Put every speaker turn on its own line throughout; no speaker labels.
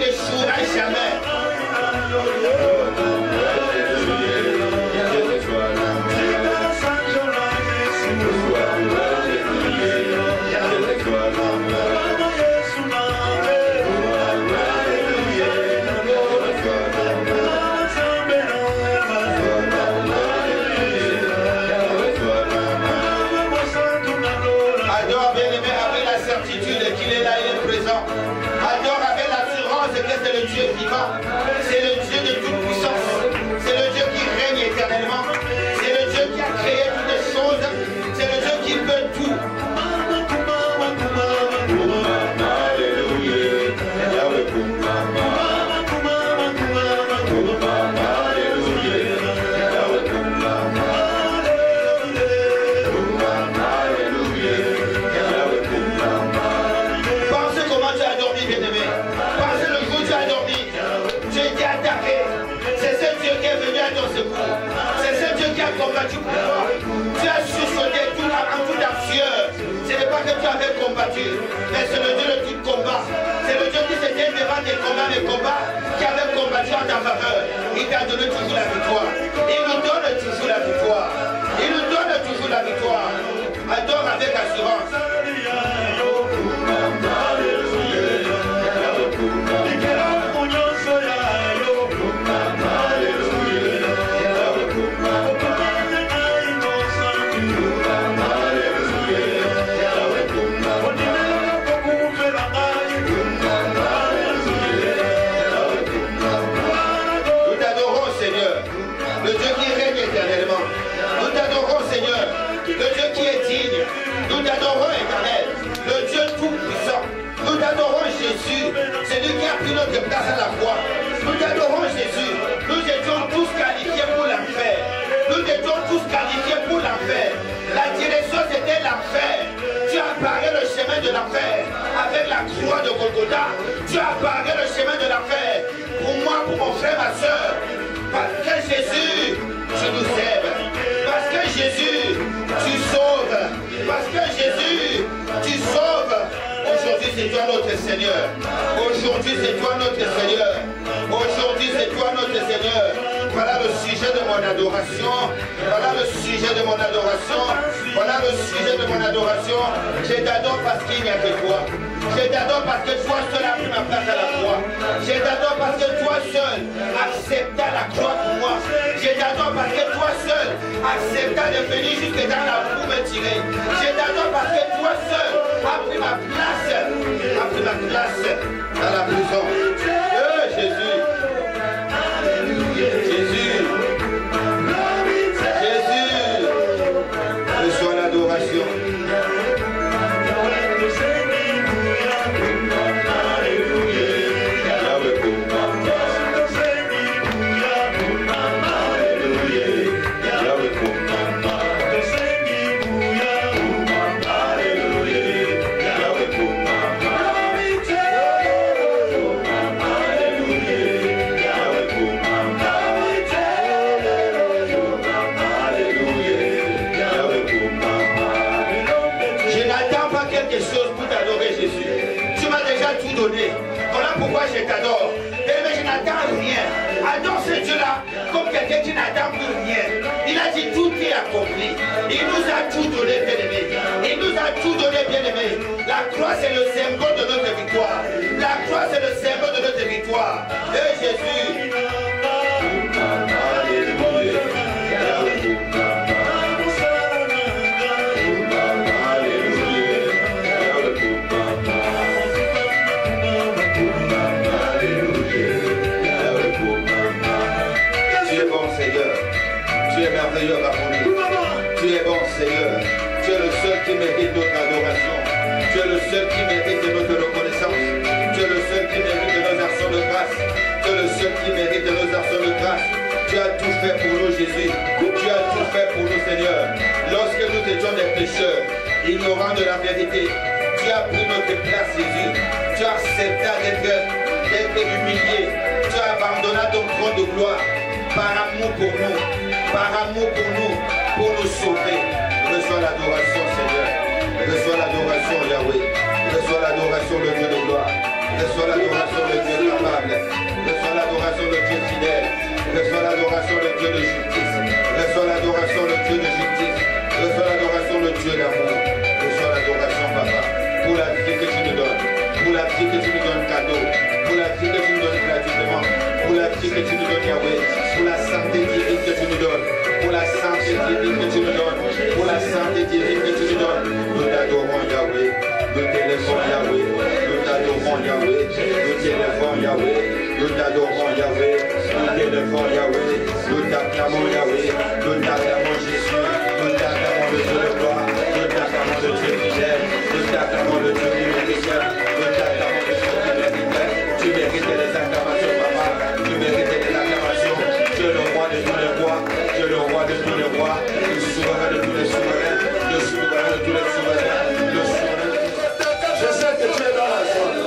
n'échouera jamais. C'est le Dieu de toute puissance. C'est le Dieu qui règne éternellement. C'est le Dieu qui a créé toutes les choses. C'est le Dieu qui peut tout. Pensez comment tu as dormi, bien-aimé. Pensez le jour où tu as dormi. Tu as été attaqué. C'est ce Dieu qui est venu à ton secours. C'est ce Dieu qui a combattu pour toi. Tu as chuchoté tout en toute ta sueur. Ce n'est pas que tu avais combattu, mais c'est le Dieu de tout combat. C'est le Dieu qui s'était devant des combats, qui avait combattu en ta faveur. Il t'a donné toujours la victoire. Il nous donne toujours la victoire. Il nous donne toujours la victoire. Adore avec assurance. Jésus, c'est lui qui a pris notre place à la croix. Nous t'adorons Jésus. Nous étions tous qualifiés pour l'enfer. Nous étions tous qualifiés pour l'enfer. La direction c'était l'enfer. Tu as barré le chemin de l'enfer avec la croix de Golgotha. Tu as barré le chemin de l'enfer pour moi, pour mon frère, ma soeur. Parce que Jésus, tu nous aimes. Parce que Jésus, tu sauves. Parce que Jésus, tu sauves. Aujourd'hui c'est toi notre Seigneur. Aujourd'hui c'est toi notre Seigneur. Aujourd'hui c'est toi notre Seigneur. Voilà le sujet de mon adoration. Voilà le sujet de mon adoration. Voilà le sujet de mon adoration. Je t'adore parce qu'il n'y a que toi. Je t'adore parce que toi seul as pris ma place à la croix. Je t'adore parce que toi seul accepta la croix pour moi. Je t'adore parce que toi seul accepta de venir jusque dans la boue me tirer. Je t'adore parce que toi seul as pris ma place. A pris ma place dans la prison. Jésus. Jésus. Jésus. Reçois l'adoration. Voilà pourquoi je t'adore. Mais je n'attends rien. Adore ce Dieu-là comme quelqu'un qui n'attend plus rien. Il a dit tout est accompli. Il nous a tout donné, bien-aimé. Il nous a tout donné, bien-aimé. La croix, c'est le symbole de notre victoire. La croix, c'est le symbole de notre victoire. Et Jésus. Merveilleux parmi. Tu es bon Seigneur. Tu es le seul qui mérite notre adoration. Tu es le seul qui mérite notre reconnaissance. Tu es le seul qui mérite nos actions de grâce. Tu es le seul qui mérite nos actions de grâce. Tu as tout fait pour nous Jésus. Tu as tout fait pour nous Seigneur. Lorsque nous étions des pécheurs, ignorants de la vérité, tu as pris notre place Jésus. Tu as accepté d'être humilié. Tu as abandonné ton trône de gloire par amour pour nous. Par amour pour nous sauver. Reçois l'adoration, Seigneur. Reçois l'adoration, Yahweh. Reçois l'adoration, le Dieu de gloire. Reçois l'adoration de Dieu capable. Reçois l'adoration de Dieu fidèle. Reçois l'adoration de Dieu de justice. Reçois l'adoration de Dieu de justice. Reçois l'adoration de Dieu d'amour. Reçois l'adoration, papa, pour la vie que tu nous donnes. Pour la vie que tu nous donnes cadeau. Pour la vie que tu nous donnes gratuitement. Pour la vie que tu nous donnes, Yahweh. Pour la santé divine que tu nous donnes. Pour la santé divine que tu nous donnes. Pour la santé divine que tu nous donnes. Nous t'adorons, Yahweh. Nous t'élèvons, Yahweh. Nous t'adorons, Yahweh. Nous t'élèvons, Yahweh. Nous t'adorons, Yahweh. Nous t'élèvons, Yahweh. Nous t'acclamons, Yahweh. Nous t'acclamons, Jésus. Nous t'acclamons le Dieu de gloire. Nous t'acclamons le Dieu fidèle. Nous t'acclamons le Dieu qui mérite. Nous t'acclamons le Dieu qui mérite. Tu mérites les acclamations, papa. Tu mérites les acclamations. Tu es le roi de tous les rois. Tu es le roi de tous les rois. Le souverain de tous les souverains. Le souverain de tous les souverains. Le souverain de tous les souverains. Je sais que tu es dans la zone.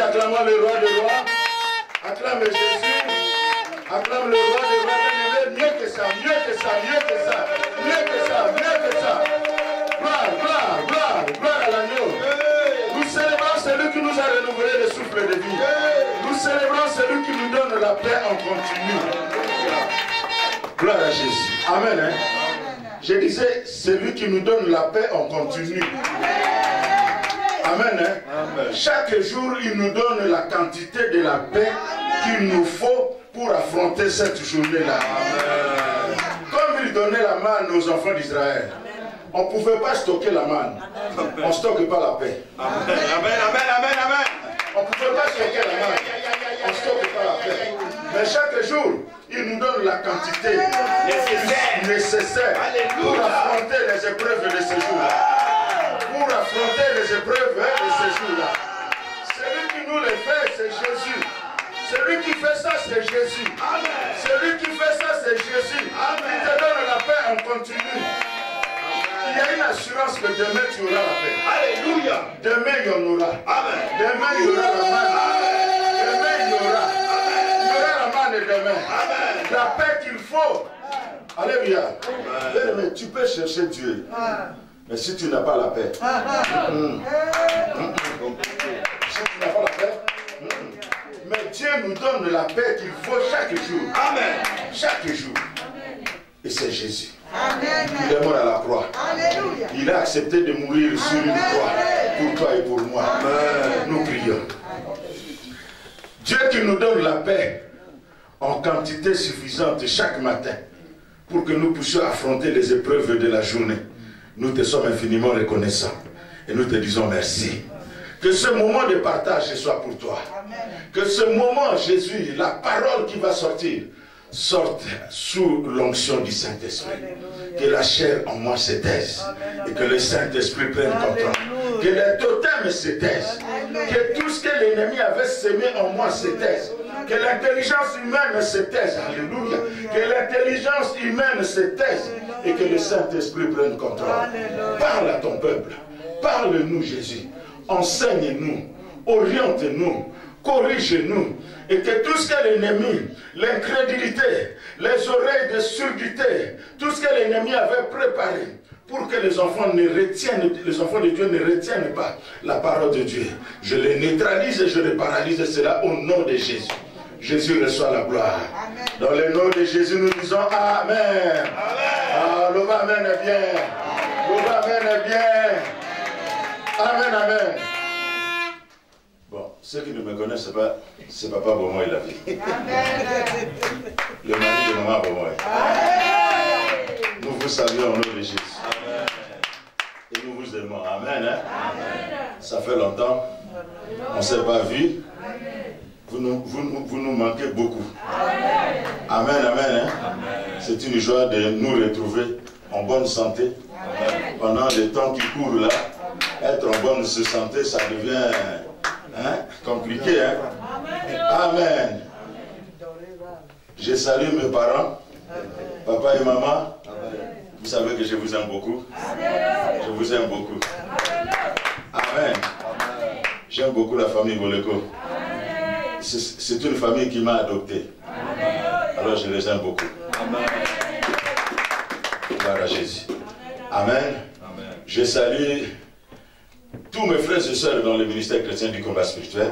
Acclame le roi des rois, acclame Jésus, acclame le roi des rois, mieux que ça, mieux que ça, mieux que ça, mieux que ça, mieux que ça. Gloire, gloire, gloire, gloire à l'agneau. Nous célébrons celui qui nous a renouvelé le souffle de vie. Nous célébrons celui qui nous donne la paix en continu. Gloire à Jésus. Amen. Hein? Je disais, celui qui nous donne la paix en continu. Amen, hein? Amen. Chaque jour, il nous donne la quantité de la paix qu'il nous faut pour affronter cette journée-là. Comme il donnait la manne aux enfants d'Israël, on ne pouvait pas stocker la manne. On ne stocke pas la paix.
Amen, amen, amen, amen, amen.
On ne pouvait pas stocker la manne. On ne stocke pas la paix. Mais chaque jour, il nous donne la quantité nécessaire pour affronter les épreuves de ce jour-là. Pour affronter les épreuves de ces jours-là. Celui qui nous les fait, c'est Jésus. Celui qui fait ça, c'est Jésus. Amen. Celui qui fait ça, c'est Jésus. Amen. Il te donne la paix en continu. Amen. Il y a une assurance que demain tu auras la paix. Alléluia. Demain il y en aura. Amen. Demain il y aura la manne. Demain il y aura. Amen. Il y aura la manne demain. Amen. La paix qu'il faut. Alléluia. Mais tu peux chercher Dieu. Mais si tu n'as pas la paix, si tu n'as pas la paix, mais Dieu nous donne la paix qu'il faut chaque jour. Amen. Chaque jour. Et c'est Jésus. Amen. Il est mort à la croix. Alléluia. Il a accepté de mourir sur une croix pour toi et pour moi. Amen. Nous prions. Dieu qui nous donne la paix en quantité suffisante chaque matin pour que nous puissions affronter les épreuves de la journée. Nous te sommes infiniment reconnaissants et nous te disons merci. Que ce moment de partage soit pour toi. Amen. Que ce moment, Jésus, la parole qui va sortir, sorte sous l'onction du Saint-Esprit. Que la chair en moi se taise. Et que le Saint-Esprit prenne contrôle. Que les totems se taisent. Que tout ce que l'ennemi avait semé en moi se taise. Que l'intelligence humaine se taise. Alléluia. Que l'intelligence humaine se taise. Et que le Saint-Esprit prenne contrôle. Parle à ton peuple. Parle-nous, Jésus. Enseigne-nous. Oriente-nous. Corrige-nous. Et que tout ce que l'ennemi, l'incrédulité, les oreilles de surdité, tout ce que l'ennemi avait préparé pour que les enfants de Dieu ne retiennent pas la parole de Dieu. Je les neutralise et je les paralyse, cela au nom de Jésus. Jésus reçoit la gloire. Amen. Dans le nom de Jésus, nous disons Amen. Amen. Ah, le Amen est bien. Le Amen est bien. Amen, Amen. Bon, ceux qui ne me connaissent pas, c'est Papa Beaumoy la vie. Amen. Le mari de Maman Beaumoy. Nous vous saluons au nom de Jésus. Amen. Et nous vous aimons. Amen. Hein? Amen. Ça fait longtemps. On ne s'est pas vu. Vous nous manquez beaucoup. Amen. Amen. Amen. Hein? C'est une joie de nous retrouver en bonne santé. Amen. Pendant les temps qui courent là, être en bonne santé, ça devient compliqué. Hein? Amen. Je salue mes parents, papa et maman. Vous savez que je vous aime beaucoup. Je vous aime beaucoup. Amen. J'aime beaucoup la famille Boleko. C'est une famille qui m'a adopté. Alors je les aime beaucoup. Gloire à Jésus. Amen. Je salue tous mes frères et sœurs dans le ministère chrétien du combat spirituel.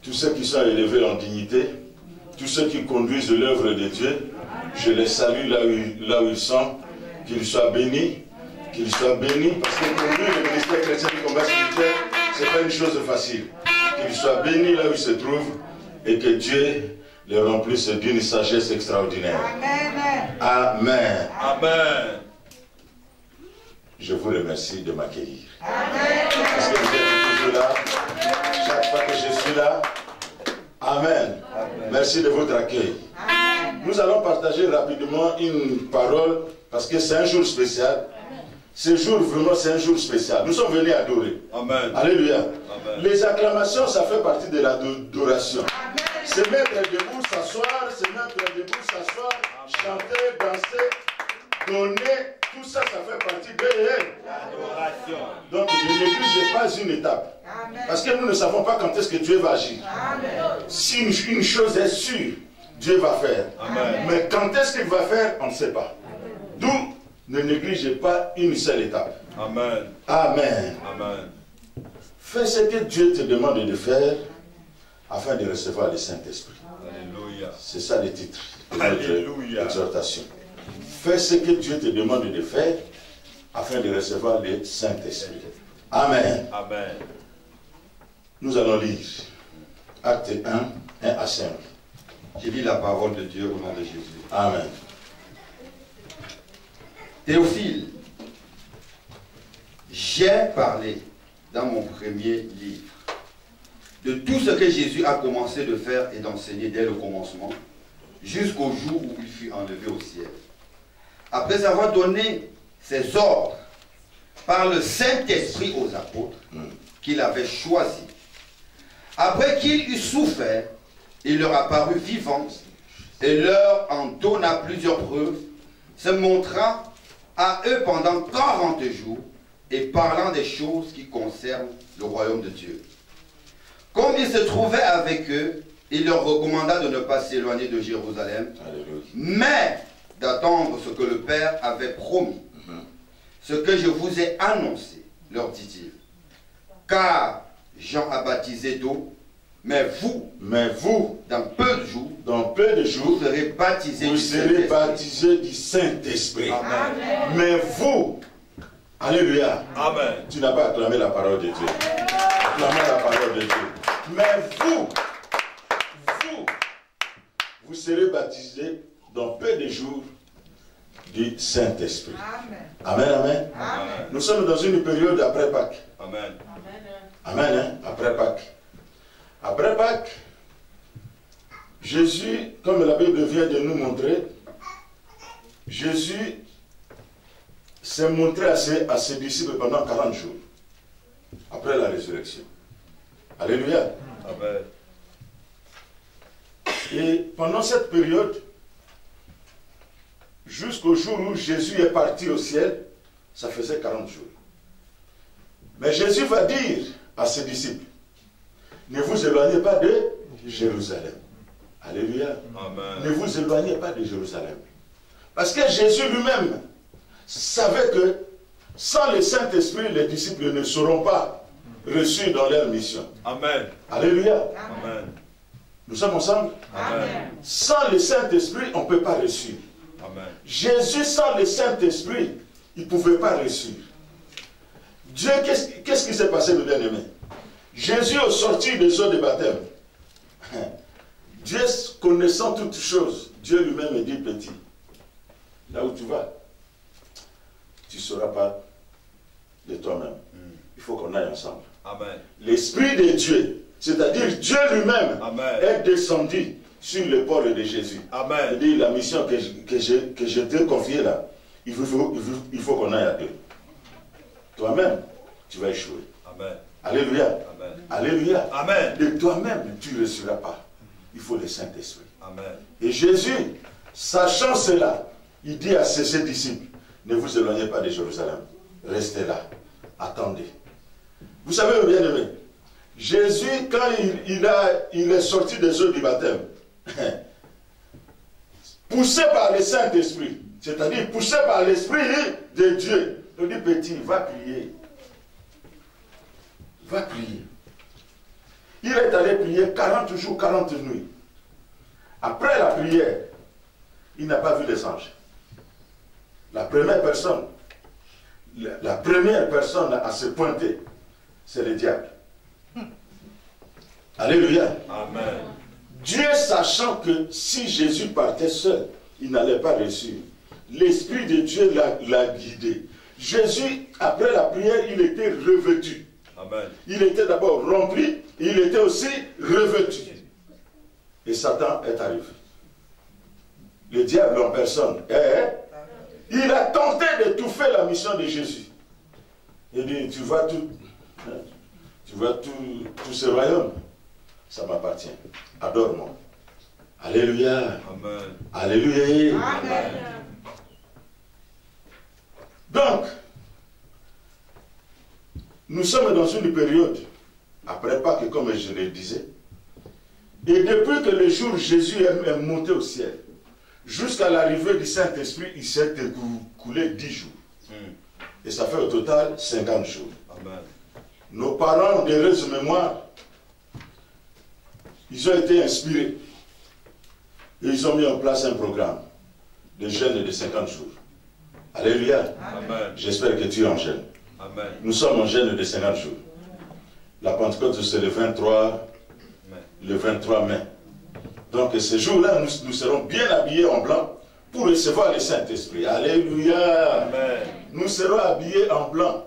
Tous ceux qui sont élevés en dignité. Tous ceux qui conduisent l'œuvre de Dieu. Je les salue là où ils sont. Qu'ils soient bénis. Qu'ils soient bénis. Parce que conduire le ministère chrétien du combat spirituel, ce n'est pas une chose facile. Qu'ils soient bénis là où ils se trouvent. Et que Dieu les remplisse d'une sagesse extraordinaire. Amen. Amen. Amen. Je vous remercie de m'accueillir. Parce que vous êtes toujours là. Chaque fois que je suis là. Amen. Amen. Merci de votre accueil. Amen. Nous allons partager rapidement une parole parce que c'est un jour spécial. Ce jour, vraiment, c'est un jour spécial. Nous sommes venus adorer. Amen. Alléluia. Amen. Les acclamations, ça fait partie de l'adoration. Se mettre debout, s'asseoir, se mettre debout, s'asseoir, chanter, danser, donner, tout ça, ça fait partie de l'adoration. Donc, ne négligez pas une étape. Amen. Parce que nous ne savons pas quand est-ce que Dieu va agir. Amen. Si une chose est sûre, Dieu va faire. Amen. Mais quand est-ce qu'il va faire, on ne sait pas. D'où ne négligez pas une seule étape. Amen. Amen. Amen. Fais ce que Dieu te demande de faire afin de recevoir le Saint-Esprit. Alléluia. C'est ça le titre de notre exhortation. Fais ce que Dieu te demande de faire afin de recevoir le Saint-Esprit. Amen. Amen. Nous allons lire Acte 1, 1 à 5.
Je lis la parole de Dieu au nom de Jésus.
Amen.
Théophile, j'ai parlé dans mon premier livre de tout ce que Jésus a commencé de faire et d'enseigner dès le commencement, jusqu'au jour où il fut enlevé au ciel. Après avoir donné ses ordres par le Saint-Esprit aux apôtres qu'il avait choisis, après qu'il eut souffert, il leur apparut vivant et leur en donna plusieurs preuves, se montrant à eux pendant 40 jours et parlant des choses qui concernent le royaume de Dieu. Comme il se trouvait avec eux, il leur recommanda de ne pas s'éloigner de Jérusalem, mais d'attendre ce que le Père avait promis. Ce que je vous ai annoncé, leur dit-il. Car Jean a baptisé d'eau, mais vous, dans peu de jours, vous serez baptisés du Saint-Esprit.
Mais vous, alléluia, amen. Tu n'as pas acclamé la parole de Dieu. Acclamez la parole de Dieu. Mais vous serez baptisés dans peu de jours du Saint-Esprit. Amen. Amen. Amen. Nous sommes dans une période après Pâques. Amen. Amen. Hein? Après Pâques. Après Pâques, Jésus, comme la Bible vient de nous montrer, Jésus s'est montré à ses disciples pendant 40 jours, après la résurrection. Alléluia. Amen. Et pendant cette période, jusqu'au jour où Jésus est parti au ciel, ça faisait 40 jours. Mais Jésus va dire à ses disciples, ne vous éloignez pas de Jérusalem. Alléluia.
Amen.
Ne vous éloignez pas de Jérusalem. Parce que Jésus lui-même savait que sans le Saint-Esprit, les disciples ne seront pas reçus dans leur mission.
Amen.
Alléluia.
Amen.
Nous sommes ensemble?
Amen.
Sans le Saint-Esprit, on ne peut pas reçu.
Amen.
Jésus, sans le Saint-Esprit, il ne pouvait pas reçu. Dieu, qu'est-ce qui s'est passé, le bien-aimé? Jésus, au sortir des eaux de baptême, Dieu connaissant toutes choses, Dieu lui-même est dit, petit, là où tu vas, tu ne sauras pas de toi-même. Il faut qu'on aille ensemble.
Amen.
L'Esprit de Dieu, c'est-à-dire Dieu lui-même,
Amen.
est descendu sur l'épaule de Jésus.
Amen.
Il dit, la mission que je t'ai confiée là, il faut qu'on aille à deux. Toi-même, tu vas échouer.
Amen.
Alléluia.
Amen.
Alléluia.
Amen.
De toi-même, tu ne réussiras pas. Il faut le Saint-Esprit.
Amen.
Et Jésus, sachant cela, il dit à ses disciples, ne vous éloignez pas de Jérusalem. Restez là. Attendez. Vous savez, bien-aimé, Jésus, quand il est sorti des eaux du baptême, poussé par le Saint-Esprit, c'est-à-dire poussé par l'Esprit de Dieu, il dit, petit, va prier. Va prier. Il est allé prier 40 jours, 40 nuits. Après la prière, il n'a pas vu les anges. La première personne à se pointer, c'est le diable. Alléluia.
Amen.
Dieu, sachant que si Jésus partait seul, il n'allait pas réussir. L'Esprit de Dieu l'a guidé. Jésus, après la prière, il était revêtu.
Amen.
Il était d'abord rempli, et il était aussi revêtu. Et Satan est arrivé. Le diable en personne, il a tenté d'étouffer la mission de Jésus. Il dit, tu vois tout ce royaume, ça m'appartient. Adore-moi. Alléluia.
Amen.
Alléluia.
Amen.
Donc, nous sommes dans une période, après Pâques, comme je le disais, et depuis que le jour où Jésus est monté au ciel, jusqu'à l'arrivée du Saint-Esprit, il s'est écoulé 10 jours. Et ça fait au total 50 jours.
Amen.
Nos parents d'heureuse mémoire, ils ont été inspirés. Et ils ont mis en place un programme de jeûne de 50 jours. Alléluia.
Amen.
J'espère que tu es en jeûne.
Amen.
Nous sommes en jeûne de 50 jours. La Pentecôte, c'est le 23 mai. Donc ce jour-là, nous serons bien habillés en blanc pour recevoir le Saint-Esprit. Alléluia.
Amen.
Nous serons habillés en blanc.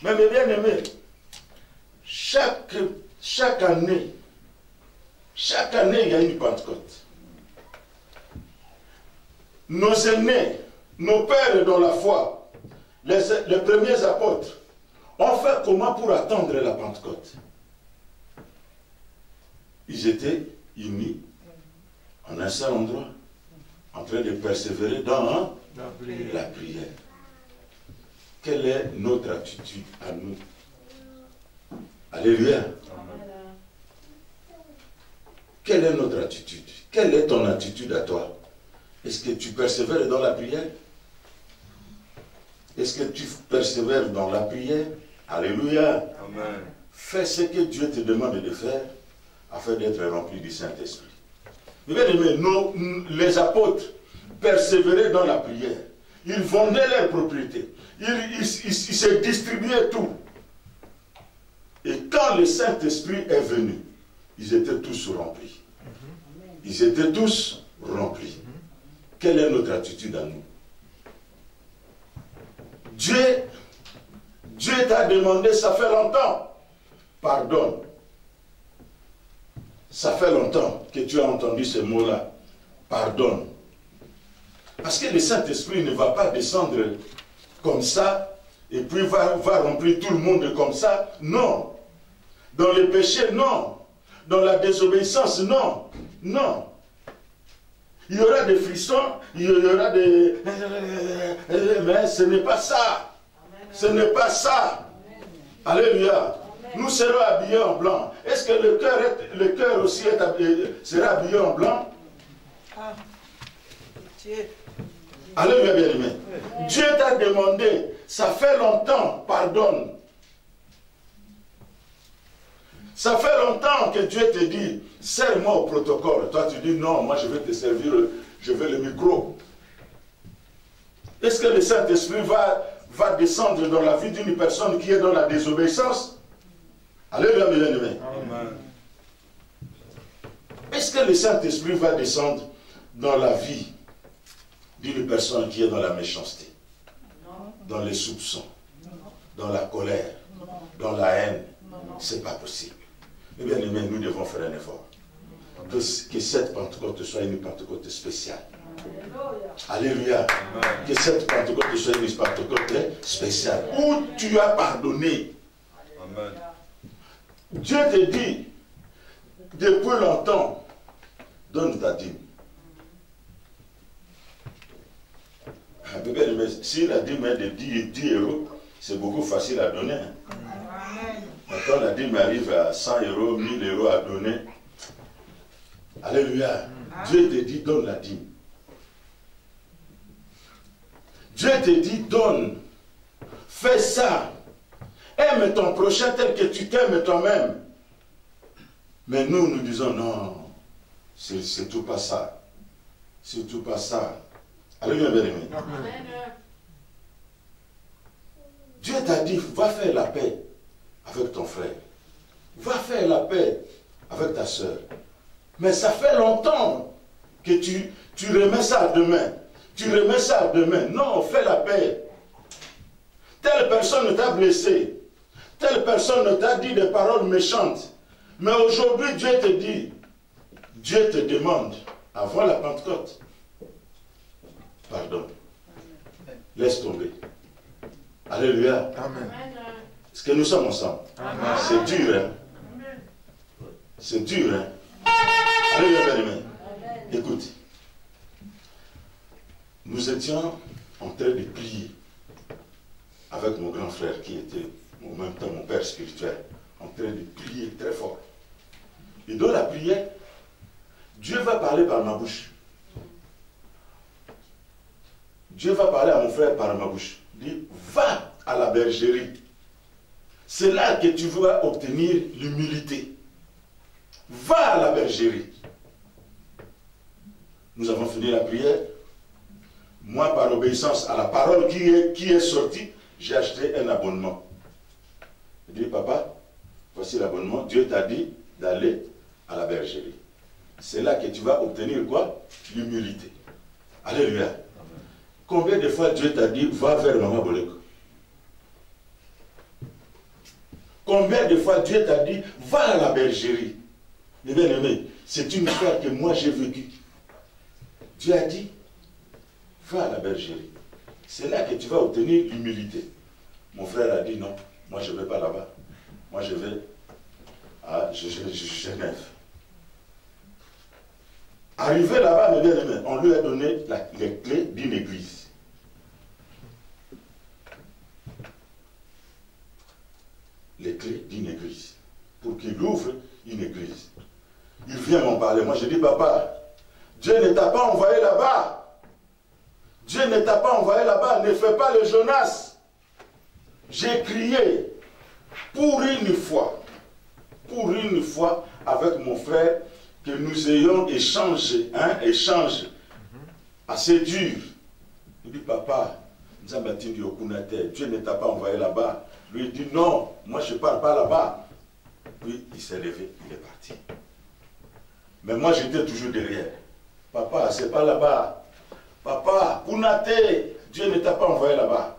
Mais mes bien-aimés, chaque année, il y a une Pentecôte. Nos aînés, nos pères dans la foi, les premiers apôtres, ont fait comment pour attendre la Pentecôte? Ils étaient unis en un seul endroit, en train de persévérer dans la prière. Quelle est notre attitude à nous? Alléluia. Quelle est notre attitude? Quelle est ton attitude à toi? Est-ce que tu persévères dans la prière? Est-ce que tu persévères dans la prière? Alléluia.
Amen.
Fais ce que Dieu te demande de faire afin d'être rempli du Saint-Esprit. Bien aimé, les apôtres persévéraient dans la prière. Ils vendaient leurs propriétés. Ils se distribuaient tout. Et quand le Saint-Esprit est venu, ils étaient tous remplis. Ils étaient tous remplis. Quelle est notre attitude à nous? Dieu t'a demandé, ça fait longtemps, pardonne. Ça fait longtemps que tu as entendu ce mot-là, pardonne. Parce que le Saint-Esprit ne va pas descendre comme ça, et puis va remplir tout le monde comme ça. Non. Dans le péché, non. Dans la désobéissance, non. Non. Il y aura des frissons, il y aura des... Mais ce n'est pas ça. Ce n'est pas ça. Alléluia. Nous serons habillés en blanc. Est-ce que le cœur aussi sera habillé en blanc? Alléluia, bien-aimé. Dieu t'a demandé, ça fait longtemps, pardonne. Ça fait longtemps que Dieu te dit, sers-moi au protocole. Toi, tu dis, non, moi je vais te servir, je veux le micro. Est-ce que le Saint-Esprit va descendre dans la vie d'une personne qui est dans la désobéissance? Alléluia, bien-aimé. Est-ce que le Saint-Esprit va descendre dans la vie d'une personne qui est dans la méchanceté, dans les soupçons, dans la colère, dans la haine? C'est pas possible. Mais bien aimé, nous devons faire un effort. Que cette Pentecôte soit une Pentecôte spéciale. Alléluia. Que cette Pentecôte soit une Pentecôte spéciale. Où tu as pardonné. Amen. Dieu te dit, depuis longtemps, donne ta dîme. Si la dîme est de 10 euros, c'est beaucoup facile à donner. Quand la dîme arrive à 100 euros, 1000 euros à donner, alléluia, Dieu te dit, donne la dîme. Dieu te dit, donne, fais ça. Aime ton prochain tel que tu t'aimes toi-même. Mais nous disons, non, c'est tout pas ça. C'est tout pas ça. Alléluia, bien-aimé. Dieu t'a dit, va faire la paix avec ton frère. Va faire la paix avec ta soeur. Mais ça fait longtemps que tu remets ça à demain. Tu remets ça à demain. Non, fais la paix. Telle personne ne t'a blessé. Telle personne ne t'a dit des paroles méchantes. Mais aujourd'hui, Dieu te dit, Dieu te demande, avant la Pentecôte, pardon. Laisse tomber. Alléluia. Amen. Est-ce que nous sommes ensemble? C'est dur, hein? C'est dur, hein? Alléluia, bien-aimé. Écoute. Nous étions en train de prier avec mon grand frère qui était en même temps mon père spirituel, en train de prier très fort. Et dans la prière, Dieu va parler par ma bouche. Dieu va parler à mon frère par ma bouche. Il dit, va à la bergerie. C'est là que tu vas obtenir l'humilité. Va à la bergerie. Nous avons fini la prière. Moi, par obéissance à la parole qui est sortie, j'ai acheté un abonnement. Je dis, papa, voici l'abonnement. Dieu t'a dit d'aller à la bergerie. C'est là que tu vas obtenir quoi? L'humilité. Alléluia. Combien de fois Dieu t'a dit, va vers Maman Boleko? Combien de fois Dieu t'a dit, va à la bergerie? Mais bien aimé, c'est une histoire que moi j'ai vécue. Dieu a dit, va à la bergerie. C'est là que tu vas obtenir l'humilité. Mon frère a dit, non, moi je ne vais pas là-bas. Moi je vais à Genève. Arrivé là-bas, mes bien-aimés, on lui a donné les clés d'une église. Les clés d'une église. Pour qu'il ouvre une église. Il vient m'en parler. Moi je dis, papa, Dieu ne t'a pas envoyé là-bas. Dieu ne t'a pas envoyé là-bas. Ne fais pas le Jonas. J'ai crié pour une fois avec mon frère, que nous ayons échangé, échange assez dur. Il dit, papa, Dieu ne t'a pas envoyé là-bas. Lui il dit, non, moi je ne pars pas là-bas. Puis il s'est levé, il est parti. Mais moi j'étais toujours derrière. Papa, c'est pas là-bas. Papa, Kounate, Dieu ne t'a pas envoyé là-bas.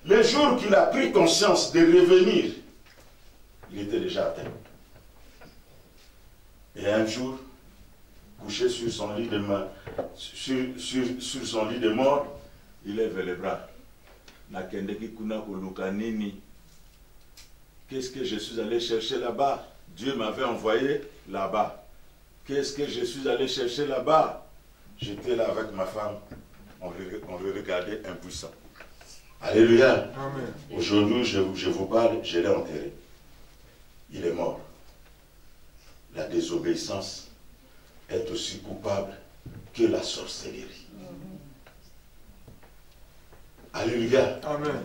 Le jour qu'il a pris conscience de revenir, il était déjà atteint. Et un jour, couché sur son lit de sur son lit de mort, il lève les bras. Qu'est-ce que je suis allé chercher là-bas? Dieu m'avait envoyé là-bas. Qu'est-ce que je suis allé chercher là-bas? J'étais là avec ma femme. On le regardait impuissant. Alléluia. Aujourd'hui, je vous parle, je l'ai enterré. Il est mort. La désobéissance est aussi coupable que la sorcellerie. Alléluia.
Amen.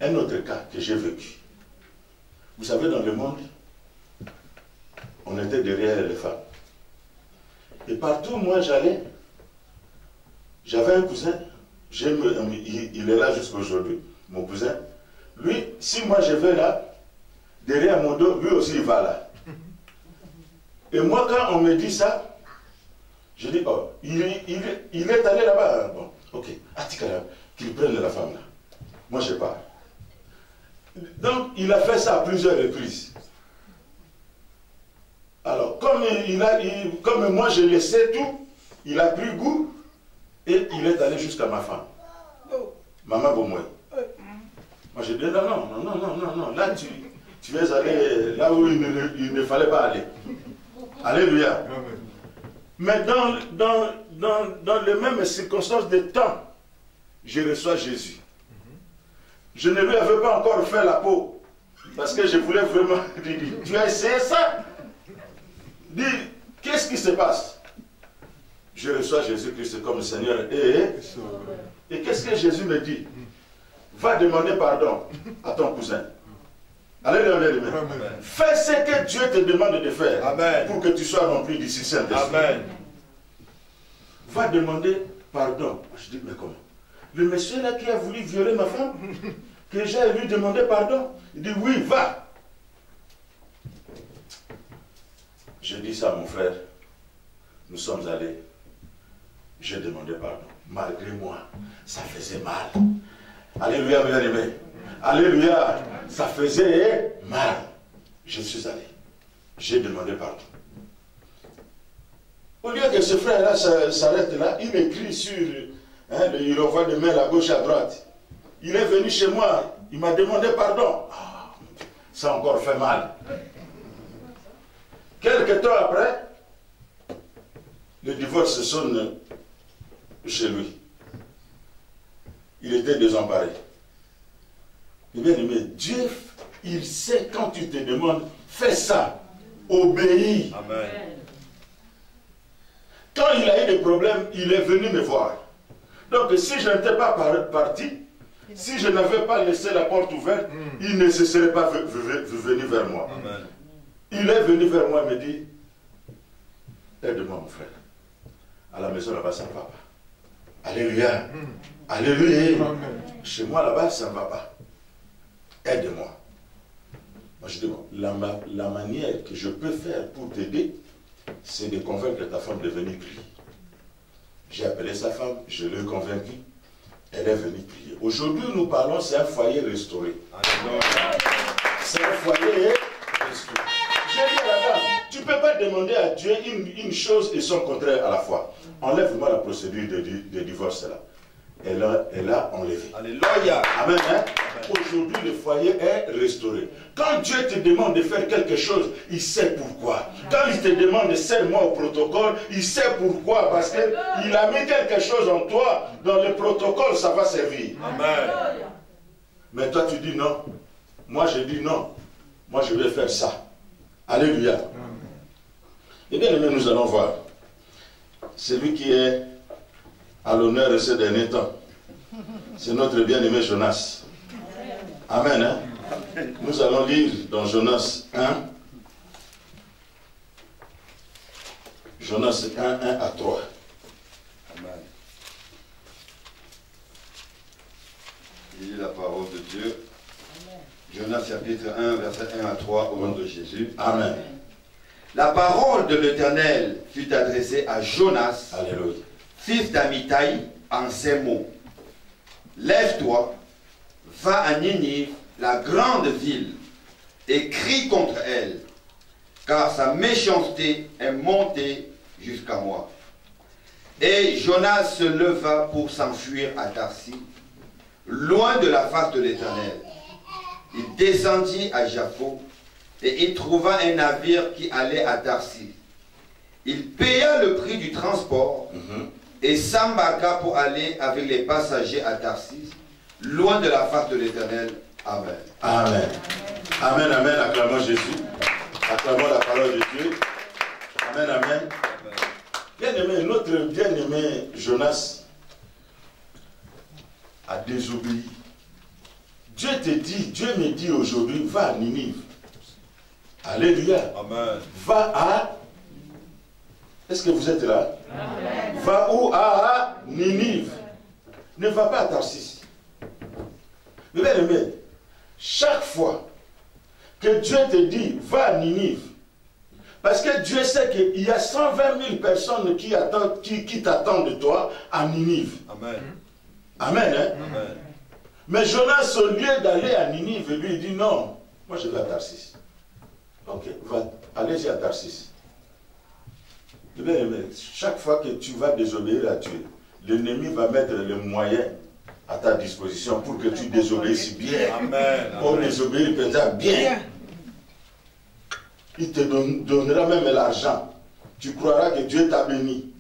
Un autre cas que j'ai vécu. Vous savez, dans le monde, on était derrière les femmes. Et partout où moi j'allais, j'avais un cousin, il est là jusqu'à aujourd'hui, mon cousin. Lui, si moi je vais là, derrière mon dos, lui aussi il va là. Et moi, quand on me dit ça, je dis, oh, il est allé là-bas. Bon, ok, qu'il prenne la femme là. Moi je pars. Donc, il a fait ça à plusieurs reprises. Alors, comme moi je laissais tout, il a pris goût et il est allé jusqu'à ma femme. Maman Bomoy. Moi je dis non, là tu es allé là où il ne fallait pas aller. Alléluia. Mais dans les mêmes circonstances de temps, je reçois Jésus. Je ne lui avais pas encore fait la peau. Parce que je voulais vraiment lui dire, tu as essayé ça? Dis, qu'est-ce qui se passe? Je reçois Jésus-Christ comme Seigneur. Et qu'est-ce que Jésus me dit? Va demander pardon à ton cousin. Alléluia. Fais ce que Dieu te demande de faire. Amen. Pour que tu sois rempli du Saint-Esprit. Amen. Va demander pardon. Je dis, mais comment? Le monsieur là qui a voulu violer ma femme, que j'ai lui demander pardon, il dit oui, va. Je dis ça à mon frère. Nous sommes allés. J'ai demandé pardon. Malgré moi, ça faisait mal. Alléluia, bien aimé. Alléluia, ça faisait mal. Je suis allé. J'ai demandé pardon. Au lieu que ce frère-là s'arrête là, il m'écrit sur... il envoie des mails à gauche, à droite. Il est venu chez moi, il m'a demandé pardon. Ça a encore fait mal. Quelque temps après, le divorce sonne chez lui. Il était désemparé. Mais bien aimé, Dieu, il sait quand tu te demandes, fais ça, obéis. Amen. Quand il a eu des problèmes, il est venu me voir. Donc si je n'étais pas parti, si je n'avais pas laissé la porte ouverte, il ne se serait pas venu vers moi. Amen. Il est venu vers moi et me dit, aide-moi mon frère. À la maison là-bas, ça ne va pas. Alléluia. Alléluia. Amen. Chez moi là-bas, ça ne va pas. Aide-moi. Moi je dis, bon, la manière que je peux faire pour t'aider, c'est de convaincre ta femme de venir prier. J'ai appelé sa femme, je l'ai convaincue, elle est venue prier. Aujourd'hui, nous parlons, c'est un foyer restauré. C'est un foyer restauré. J'ai dit à la dame, tu ne peux pas demander à Dieu une chose et son contraire à la fois. Enlève-moi la procédure de divorce là. Elle a enlevé. Alléluia. Amen. Hein? Aujourd'hui, le foyer est restauré. Quand Dieu te demande de faire quelque chose, il sait pourquoi. Quand il te demande de serre-moi au protocole, il sait pourquoi. Parce qu'il a mis quelque chose en toi. Dans le protocole, ça va servir. Amen. Mais toi, tu dis non. Moi, je dis non. Moi, je vais faire ça. Alléluia. Eh bien, nous allons voir. Celui qui est à l'honneur de ces derniers temps, c'est notre bien-aimé Jonas. Amen. Hein? Nous allons lire dans Jonas 1. Jonas 1, 1 à 3.
Amen. Lisez la parole de Dieu. Jonas chapitre 1, verset 1 à 3, au nom de Jésus.
Amen.
La parole de l'Éternel fut adressée à Jonas,
Alléluia,
fils d'Amittai, en ces mots. Lève-toi, va à Ninive, la grande ville, et crie contre elle, car sa méchanceté est montée jusqu'à moi. Et Jonas se leva pour s'enfuir à Tarsis, loin de la face de l'Éternel. Il descendit à Jaffo et il trouva un navire qui allait à Tarsis. Il paya le prix du transport et s'embarqua pour aller avec les passagers à Tarsis, loin de la face de l'Éternel. Amen.
Amen. Amen, amen. Acclamons Jésus. Acclamons la parole de Dieu. Amen, amen. Bien-aimé, notre bien-aimé Jonas a désobéi. Dieu te dit, Dieu me dit aujourd'hui, va à Ninive. Alléluia.
Amen.
Va à... Est-ce que vous êtes là? Amen. Va où? À Ninive. Ne va pas à Tarsis. Mais bien aimé, chaque fois que Dieu te dit, va à Ninive, parce que Dieu sait qu'il y a 120 000 personnes qui t'attendent de toi à Ninive.
Amen.
Amen, hein?
Amen.
Mais Jonas, au lieu d'aller à Ninive, lui, il dit non, moi je vais à Tarsis. Ok, allez-y à Tarsis. Bien aimé, chaque fois que tu vas désobéir à Dieu, l'ennemi va mettre les moyens à ta disposition pour que tu désobéisses bien.
Amen.
Pour désobéir peut-être bien. Il te donnera même l'argent. Tu croiras que Dieu t'a béni.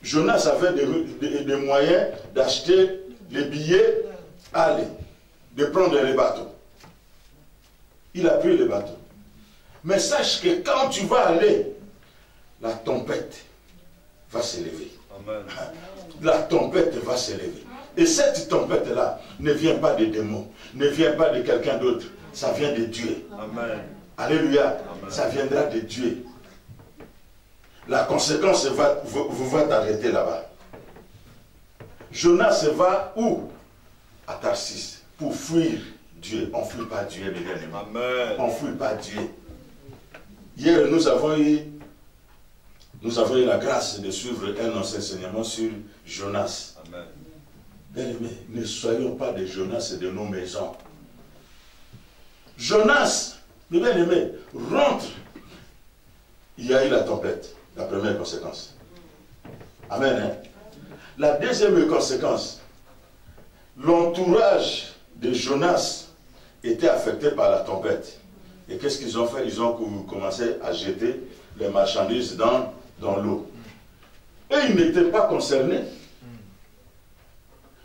Jonas avait des moyens d'acheter les billets, aller, de prendre les bateaux. Il a pris les bateaux. Mais sache que quand tu vas aller, la tempête va s'élever.
Amen.
La tempête va s'élever. Et cette tempête-là ne vient pas des démons, ne vient pas de quelqu'un d'autre. Ça vient de Dieu.
Amen.
Alléluia.
Amen.
Ça viendra de Dieu. La conséquence va t'arrêter là-bas. Jonas va où? À Tarsis. Pour fuir Dieu. On ne fuit pas Dieu, mes bien-aimés.
Amen.
On ne fuit pas Dieu. Hier, nous avons eu la grâce de suivre un enseignement sur Jonas.
Amen.
Bien-aimés, ne soyons pas des Jonas de nos maisons. Jonas, mes bien-aimés, rentre. Il y a eu la tempête, la première conséquence. Amen. Hein? La deuxième conséquence, l'entourage de Jonas était affecté par la tempête. Et qu'est-ce qu'ils ont fait? Ils ont commencé à jeter les marchandises dans l'eau. Et ils n'étaient pas concernés.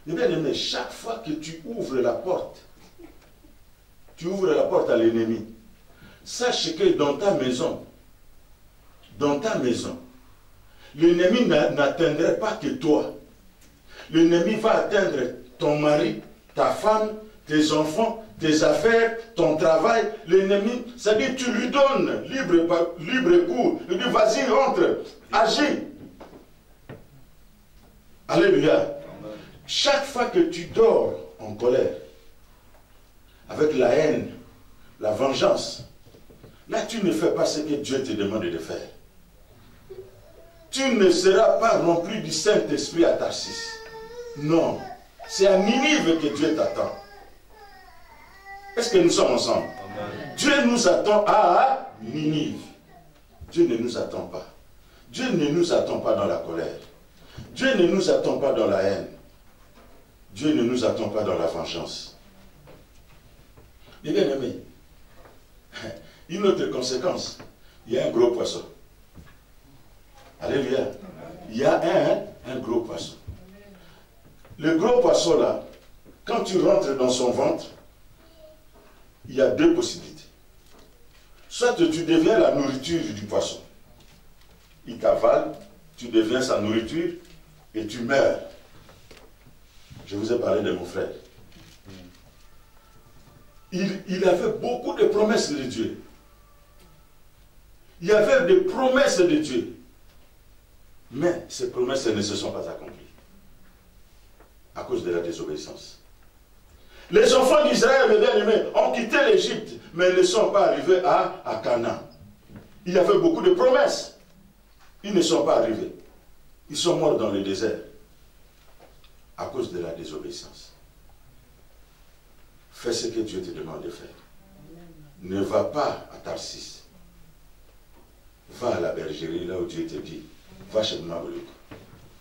Mais bien aimé, chaque fois que tu ouvres la porte à l'ennemi, sache que dans ta maison, l'ennemi n'atteindrait pas que toi. L'ennemi va atteindre ton mari, ta femme, tes enfants, tes affaires, ton travail. L'ennemi, c'est-à-dire tu lui donnes libre cours. Il dit vas-y, entre, agis. Alléluia. Chaque fois que tu dors en colère, avec la haine, la vengeance, là tu ne fais pas ce que Dieu te demande de faire. Tu ne seras pas rempli du Saint-Esprit à Tarsis. Non, c'est à Ninive que Dieu t'attend. Est-ce que nous sommes ensemble? Amen. Dieu nous attend à Ninive. Dieu ne nous attend pas. Dieu ne nous attend pas dans la colère. Dieu ne nous attend pas dans la haine. Dieu ne nous attend pas dans la vengeance. Mais bien aimé, une autre conséquence, il y a un gros poisson. Alléluia. Il y a un gros poisson. Le gros poisson là, quand tu rentres dans son ventre, il y a deux possibilités. Soit tu deviens la nourriture du poisson. Il t'avale, tu deviens sa nourriture et tu meurs. Je vous ai parlé de mon frère. Il avait beaucoup de promesses de Dieu. Il y avait des promesses de Dieu. Mais ces promesses ne se sont pas accomplies. À cause de la désobéissance. Les enfants d'Israël, mes bien-aimés, ont quitté l'Égypte, mais ils ne sont pas arrivés à Canaan. Il y avait beaucoup de promesses. Ils ne sont pas arrivés. Ils sont morts dans le désert. À cause de la désobéissance. Fais ce que Dieu te demande de faire. Ne va pas à Tarsis. Va à la bergerie, là où Dieu te dit. Va chez Maman Boleko.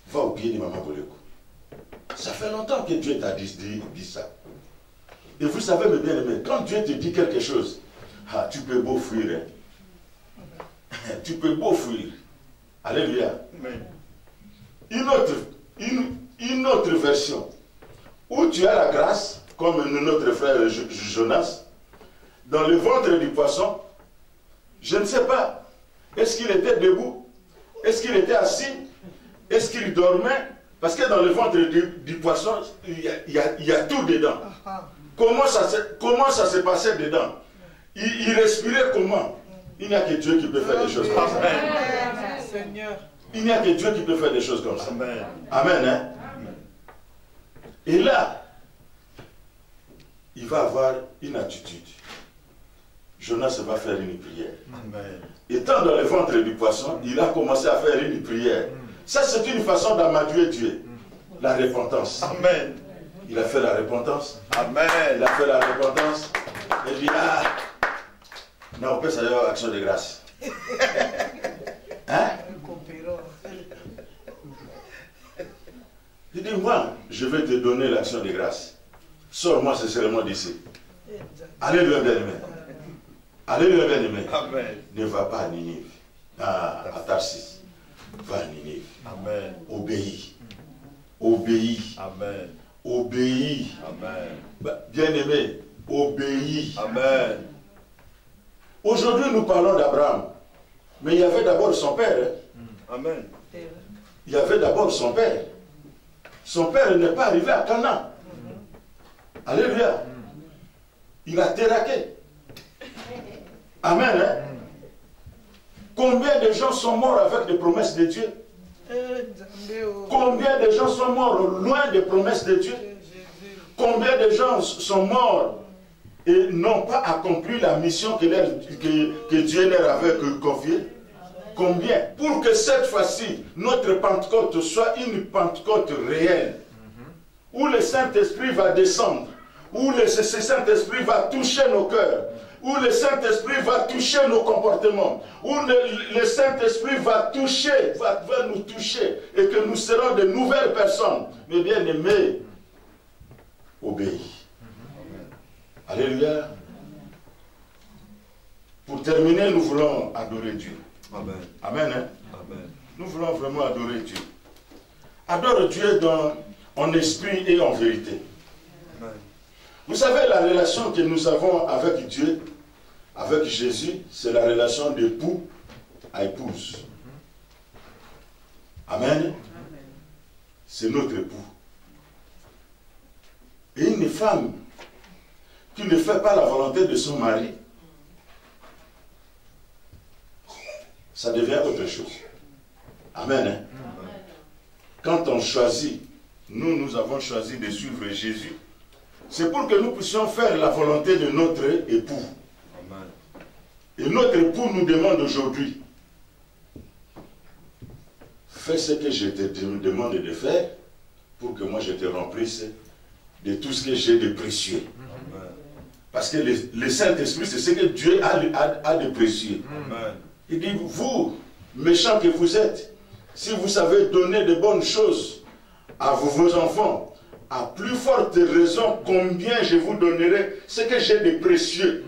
Va au pied de Maman Boleko. Ça fait longtemps que Dieu t'a dit ça. Et vous savez, mes bien-aimés, quand Dieu te dit quelque chose, Ah, tu peux beau fuir. Hein. Tu peux beau fuir. Alléluia. Une autre version, où tu as la grâce, comme notre frère Jonas, dans le ventre du poisson, je ne sais pas, est-ce qu'il était debout, est-ce qu'il était assis, est-ce qu'il dormait, parce que dans le ventre du poisson, il y a tout dedans. Comment ça se passait dedans? Il respirait comment? Il n'y a que Dieu qui peut faire des choses comme ça.
Seigneur.
Il n'y a que Dieu qui peut faire des choses comme ça.
Amen.
Amen. Hein? Et là, il va avoir une attitude. Jonas va faire une prière.
Amen.
Étant dans le ventre du poisson, il a commencé à faire une prière. Ça, c'est une façon d'amadouer Dieu. La repentance.
Amen.
Il a fait la repentance.
Amen.
Il a fait la repentance. Et il dit, ah, non, on peut saluer action de grâce. Hein? Il dit, moi, je vais te donner l'action de grâce. Sors-moi sincèrement d'ici. Alléluia, bien-aimé. Alléluia, bien-aimé.
Amen.
Ne va pas à Ninive, à Tarsis. Va à Ninive.
Amen.
Obéis. Obéis.
Amen.
Obéis.
Amen.
Bien-aimé, obéis.
Amen.
Aujourd'hui, nous parlons d'Abraham. Mais il y avait d'abord son père.
Amen.
Il y avait d'abord son père. Son père n'est pas arrivé à Canaan. Alléluia. Il a terraqué. Amen. Hein? Combien de gens sont morts avec les promesses de Dieu? Combien de gens sont morts loin des promesses de Dieu? Combien de gens sont morts et n'ont pas accompli la mission que Dieu leur avait confiée? Combien? Pour que cette fois-ci, notre Pentecôte soit une Pentecôte réelle, où le Saint-Esprit va descendre, où le Saint-Esprit va toucher nos cœurs, où le Saint-Esprit va toucher nos comportements, où le Saint-Esprit va nous toucher, et que nous serons de nouvelles personnes. Mais bien aimés, obéis. Alléluia. Pour terminer, nous voulons adorer Dieu.
Amen.
Amen. Hein?
Amen.
Nous voulons vraiment adorer Dieu. Adore Dieu en esprit et en vérité.
Amen.
Vous savez, la relation que nous avons avec Dieu, avec Jésus, c'est la relation d'époux à épouse. Amen. C'est notre époux. Et une femme qui ne fait pas la volonté de son mari, ça devient autre chose. Amen. Hein? Quand on choisit, nous avons choisi de suivre Jésus, c'est pour que nous puissions faire la volonté de notre époux.
Amen.
Et notre époux nous demande aujourd'hui, fais ce que je te demande de faire pour que moi je te remplisse de tout ce que j'ai de précieux.
Amen.
Parce que le Saint-Esprit, c'est ce que Dieu a de précieux.
Amen.
Il dit, vous, méchants que vous êtes, si vous savez donner de bonnes choses à vos enfants, à plus forte raison, combien je vous donnerai ce que j'ai de précieux.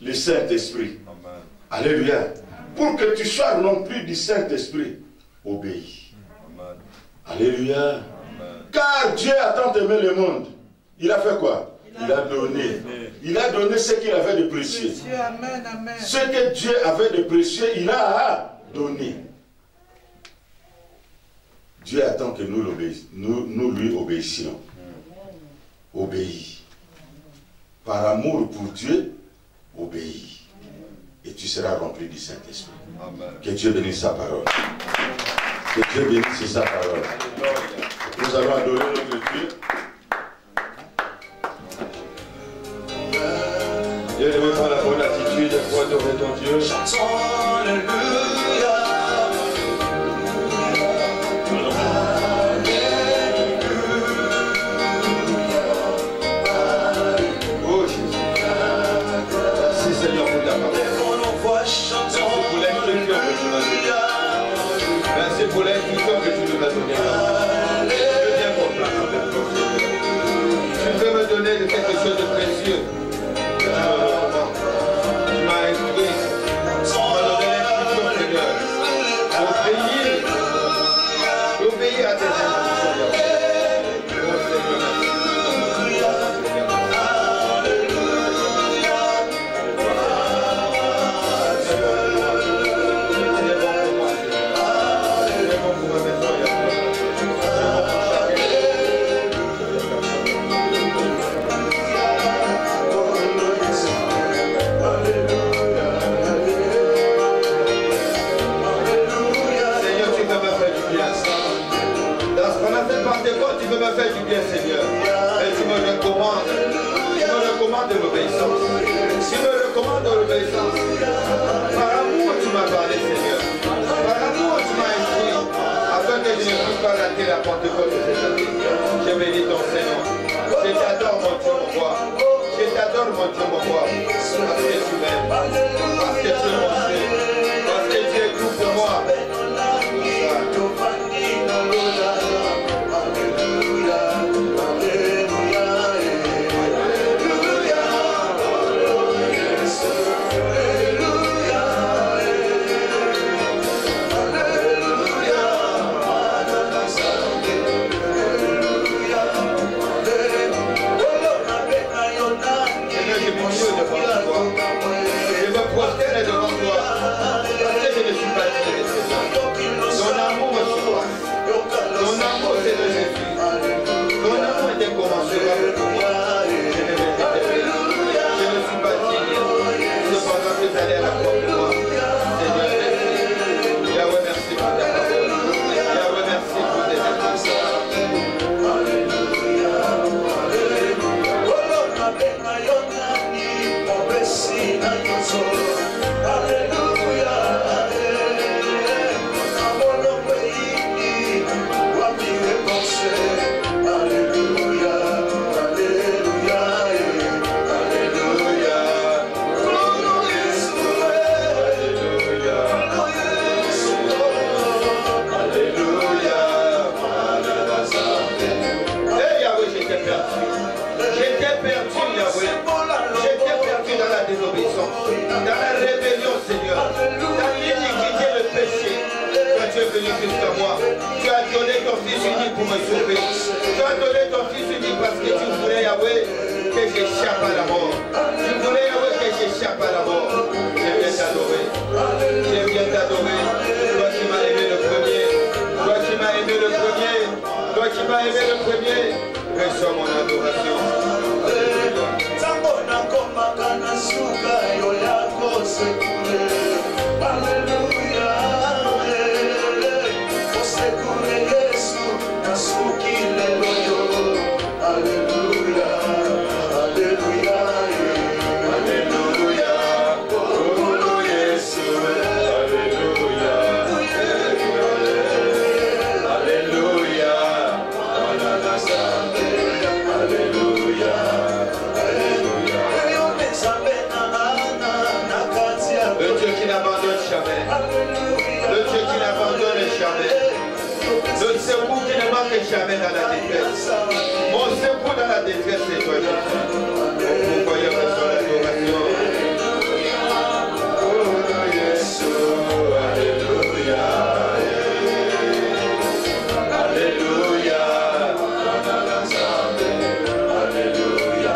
Le Saint-Esprit.
Amen.
Alléluia. Pour que tu sois rempli du Saint-Esprit, obéis.
Amen.
Alléluia.
Amen.
Car Dieu a tant aimé le monde. Il a fait quoi? Il a donné. Il a donné ce qu'il avait de précieux.
Amen, amen.
Ce que Dieu avait de précieux, il a donné. Dieu attend que nous lui obéissions. Obéis. Par amour pour Dieu, obéis. Et tu seras rempli du Saint-Esprit.
Amen.
Que Dieu bénisse sa parole. Que Dieu bénisse sa parole. Nous allons adorer notre Dieu.
Dieu ne veut pas la bonne attitude pour adorer ton Dieu.
Chantons Alléluia.
Oh Jésus. Merci Seigneur pour ta parole. Merci pour l'instruction que tu m'as donnée. Merci pour l'instruction que tu nous as donnée. Je viens mon plan avec toi, Seigneur. Tu veux me donner quelque chose de précieux. Que tu me le rends.
obéir à tes instructions, Yahweh. Oh Seigneur, tu veux me faire du bien, Seigneur. Et tu me recommandes de l'obéissance. Tu me recommandes de l'obéissance. Par amour, tu m'as parlé, Seigneur. Par amour, tu m'as instruit. Afin que je ne puisse pas rater la Pentecôte de cette année. Je bénis ton Seigneur. Je t'adore, mon Dieu, mon roi. Je t'adore, mon Dieu, mon roi. Parce que tu m'aimes. Parce que tu es mon Dieu. Parce que tu es tout pour moi. Tu as donné ton fils unique pour me sauver. Tu as donné ton fils unique parce que tu voulais, Yahweh, que j'échappe à la mort. Tu voulais, Yahweh, que j'échappe à la mort. Je viens t'adorer. Je viens t'adorer. Toi qui m'as aimé le premier. Toi qui m'as aimé le premier. Toi qui m'as aimé le premier. Reçois mon adoration. Le secours qui ne manque jamais dans la détresse. Mon secours dans la détresse, c'est toi, Jésus. Vous voyez son adoration. Oh, Jésus, alléluia. Alléluia. Alléluia. Alléluia.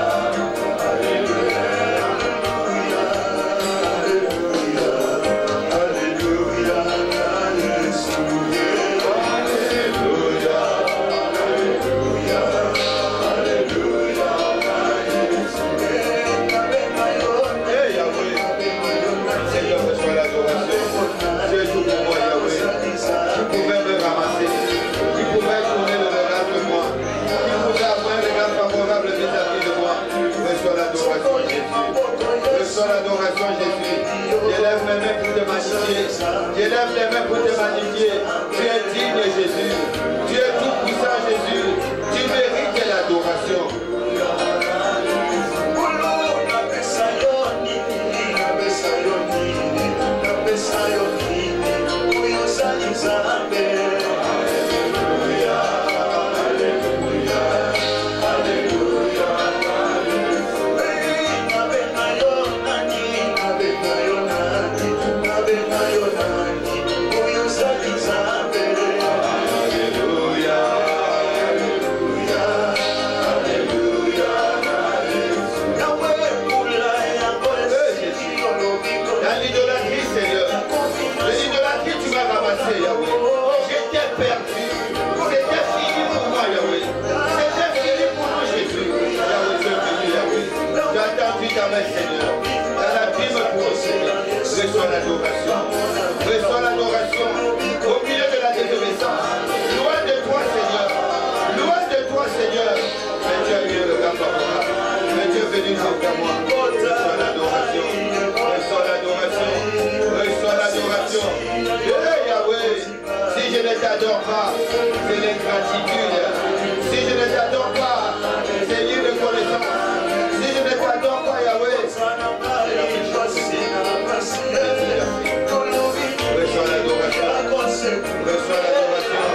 gratitude. Si je ne t'adore pas, Seigneur de connaissance. Si je ne t'adore pas, Yahweh, reçois l'adoration. Reçois l'adoration.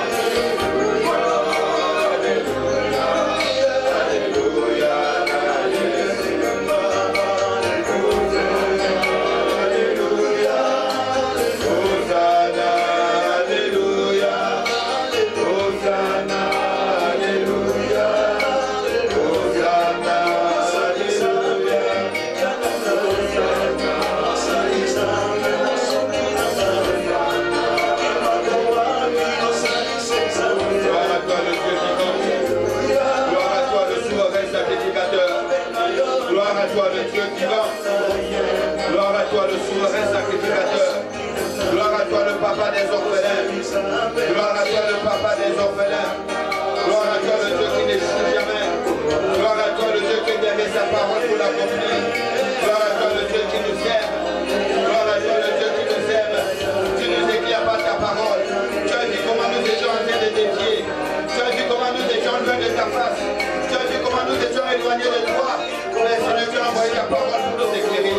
Gloire à toi le Dieu vivant. Gloire à toi le souverain sacrificateur. Gloire à toi le papa des orphelins. Gloire à toi le papa des orphelins. Gloire à toi le Dieu qui n'échoue jamais. Gloire à toi le Dieu qui derrière sa parole pour l'accomplir. Gloire à toi le Dieu qui nous aime. Gloire à toi le Dieu qui nous aime. Tu nous éclaires par ta parole. Tu as vu comment nous étions en train de défier. Tu as vu comment nous étions loin de ta face. Tu as vu comment nous étions éloignés de toi. Mais Seigneur, tu as envoyé ta parole pour nous éclairer.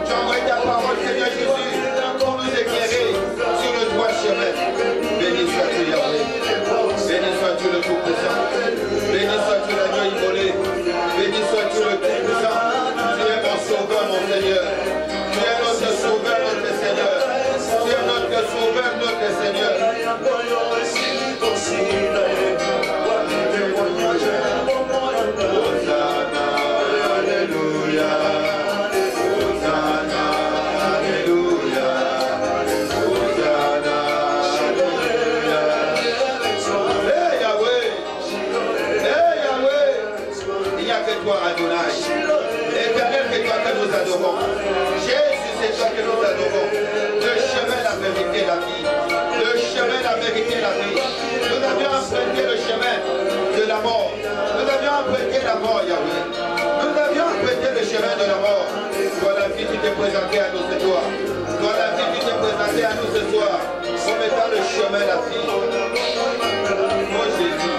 Tu as envoyé ta parole, Seigneur Jésus, pour nous éclairer sur le droit chemin. Béni sois-tu, Yahweh. Béni sois-tu le Tout-Puissant. Béni sois-tu l'agneau immolé. Béni sois-tu le Tout-Puissant. Tu es mon sauveur, mon Seigneur. Tu es notre sauveur, notre Seigneur. Tu es notre sauveur, notre Seigneur. Alléluia, Hosanna, Alléluia, Hosanna, Alléluia. Hey Yahweh, il n'y a que toi Adonai. Éternel, c'est toi que nous adorons. Jésus, c'est toi que nous adorons. Le chemin, la vérité, la vie. Le chemin, la vérité, la vie. Nous avions emprunté le chemin de la mort. Nous avions emprunté la mort, Yahweh. Nous avions emprunté le chemin de la mort. Toi, la vie, tu t'es présenté à nous ce soir. Toi, la vie, tu t'es présenté à nous ce soir. Comme étant le chemin, la vie. Oh Jésus.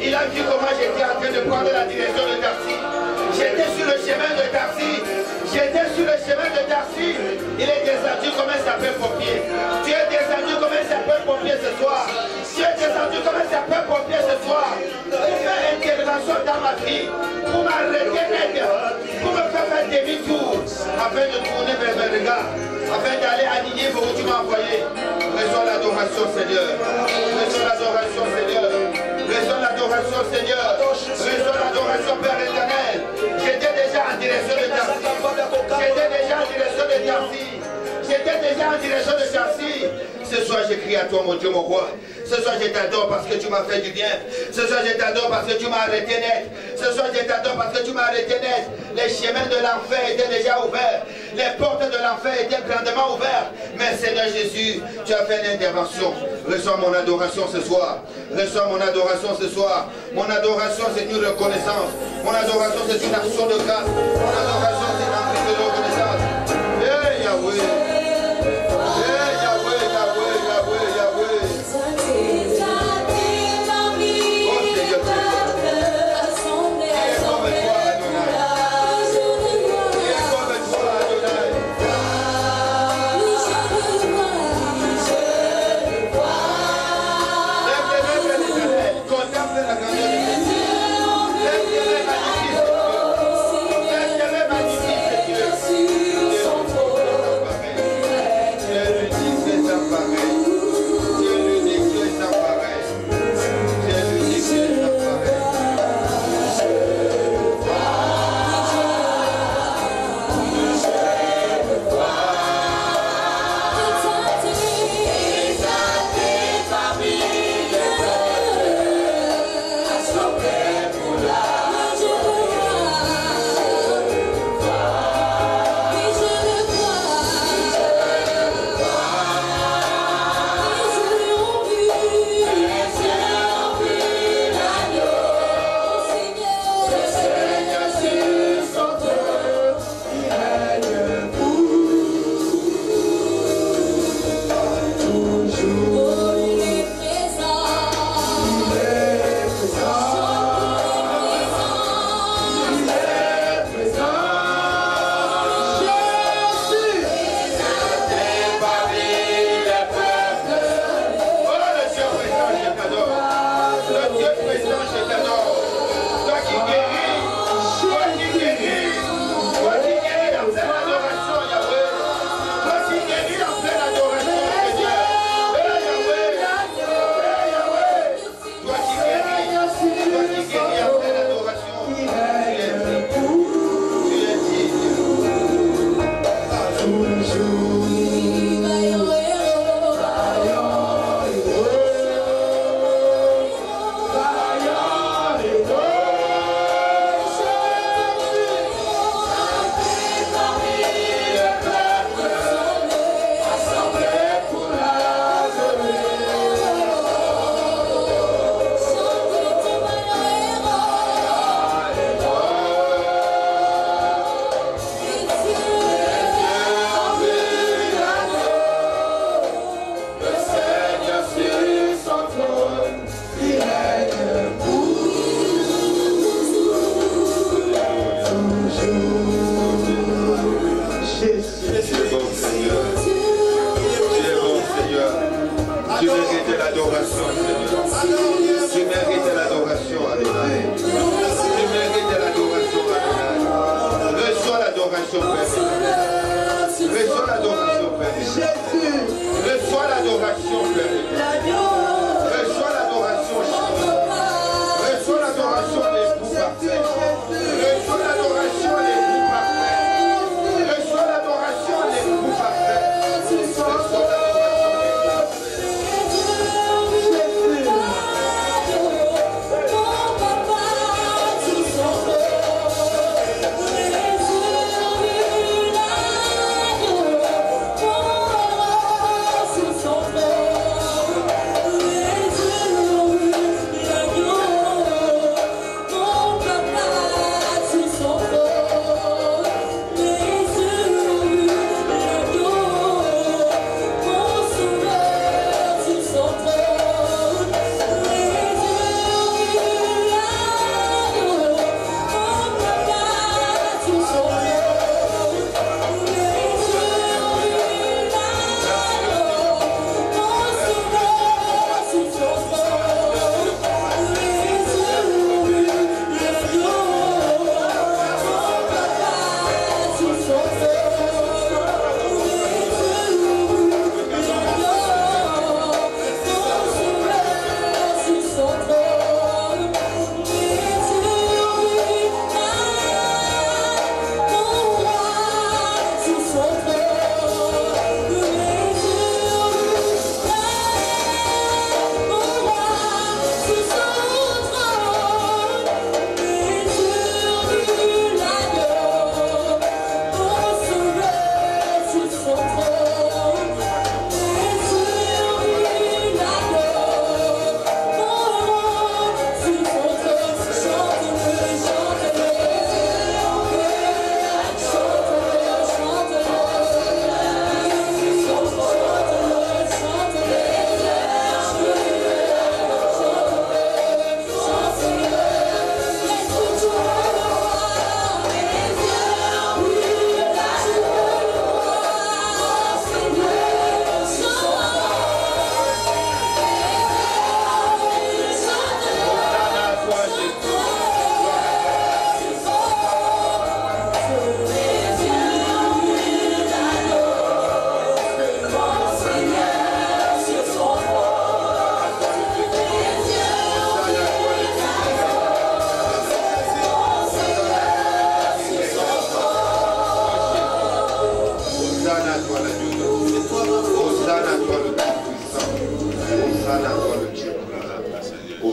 Il a vu comment j'étais en train de prendre la direction de Tarsis. J'étais sur le chemin de Tarsis. J'étais sur le chemin de Tarsis. Il est descendu comme un sapeur-pompier. Tu es descendu comme un sapeur-pompier ce soir. Tu es descendu comme un sapeur-pompier ce soir. Il fait intervention dans ma vie pour m'arrêter net, pour me faire demi-tour, afin de tourner vers mes regards, afin d'aller aligner où tu m'as envoyé. Reçois l'adoration, Seigneur. Reçois l'adoration, Seigneur. Reçois l'adoration, Seigneur. Reçois l'adoration, Père éternel. J'étais déjà en direction de Tarsis. J'étais déjà en direction de Tarsis. J'étais déjà en direction de Tarsis. Ce soir, j'écris à toi, mon Dieu, mon roi. Ce soir, je t'adore parce que tu m'as fait du bien. Ce soir, je t'adore parce que tu m'as arrêté net. Ce soir, je t'adore parce que tu m'as arrêté net. Les chemins de l'enfer étaient déjà ouverts. Les portes de l'enfer étaient grandement ouvertes. Mais Seigneur Jésus, tu as fait une intervention. Reçois mon adoration ce soir. Reçois mon adoration ce soir. Mon adoration, c'est une reconnaissance. Mon adoration, c'est une action de grâce. Mon adoration, c'est un cri de reconnaissance. Hey Yahweh. Magnifique.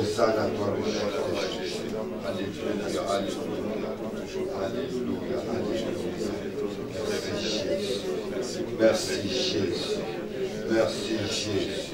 Hosanna à toi le chef des chefs. Alléluia, alléluia, alléluia. Merci Jésus. Merci Jésus.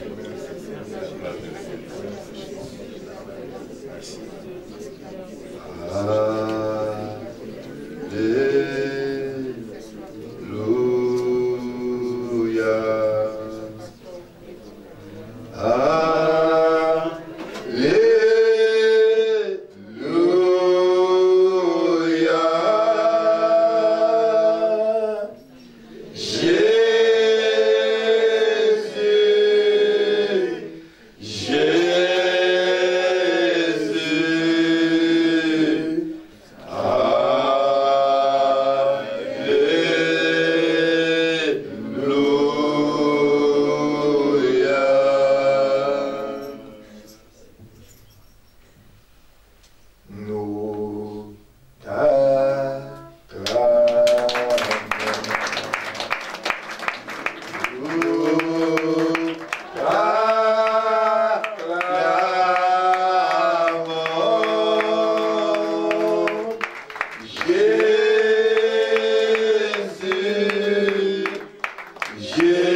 Jésus,